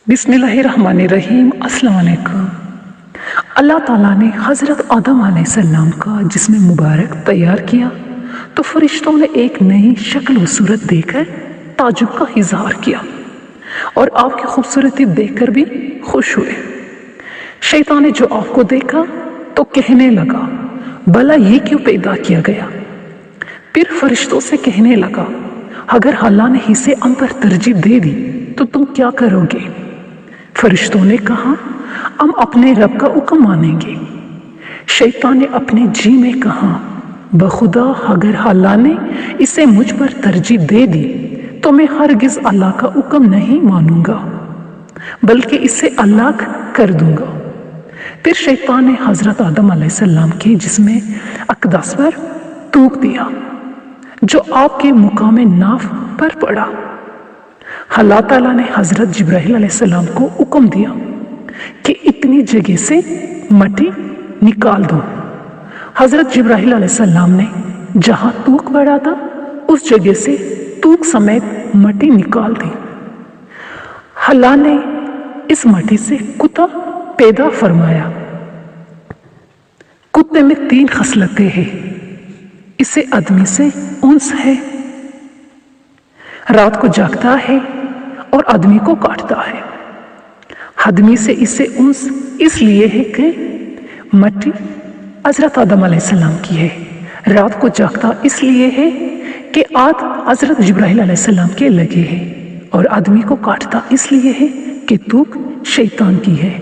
बिस्मिल्लाहिर्रहमानिर्रहीम। अस्सलाम वालेकुम। अल्लाह ताला ने हज़रत आदम अलैहिस्सलाम का जिस्म मुबारक तैयार किया तो फरिश्तों ने एक नई शक्ल व सूरत देखकर ताजुब का इजहार किया और आपकी खूबसूरती देखकर भी खुश हुए। शैतान ने जो आपको देखा तो कहने लगा, भला ये क्यों पैदा किया गया? फिर फरिश्तों से कहने लगा, अगर अल्लाह ने इसे हम पर तरजीह दे दी तो तुम क्या करोगे? फरिश्तों ने कहा, हम अपने रब का हुक्म मानेंगे। शैतान ने अपने जी में कहा, बखुदा अगर अल्लाह ने इसे मुझ पर तरजीह दे दी तो मैं हरगिज अल्लाह का हुक्म नहीं मानूंगा बल्कि इसे अलग कर दूंगा। फिर शैतान ने हजरत आदम अलैहिस्सलाम के जिस्म अक़दस पर थूक दिया जो आपके मुकाम नाफ पर पड़ा। अल्लाह ताला ने हजरत जिब्राइल अलैहिस्सलाम को हुक्म दिया कि इतनी जगह से मट्टी निकाल दो। हजरत जिब्राइल अलैहिस्सलाम ने जहां थूक पड़ा था उस जगह से थूक समेत मट्टी निकाल दी। अल्लाह ने इस मट्टी से कुत्ता पैदा फरमाया। कुत्ते में 3 खसलतें हैं। इसे आदमी से उन्स है, रात को जागता है और आदमी को काटता है। आदमी से इसे उन्स इसलिए है कि मट्टी हजरत आदम अलैहिस्सलाम की है। रात को जागता इसलिए है कि आग हजरत जिब्राइल अलैहिस्सलाम के लगे है और आदमी को काटता इसलिए है कि थूक शैतान की है।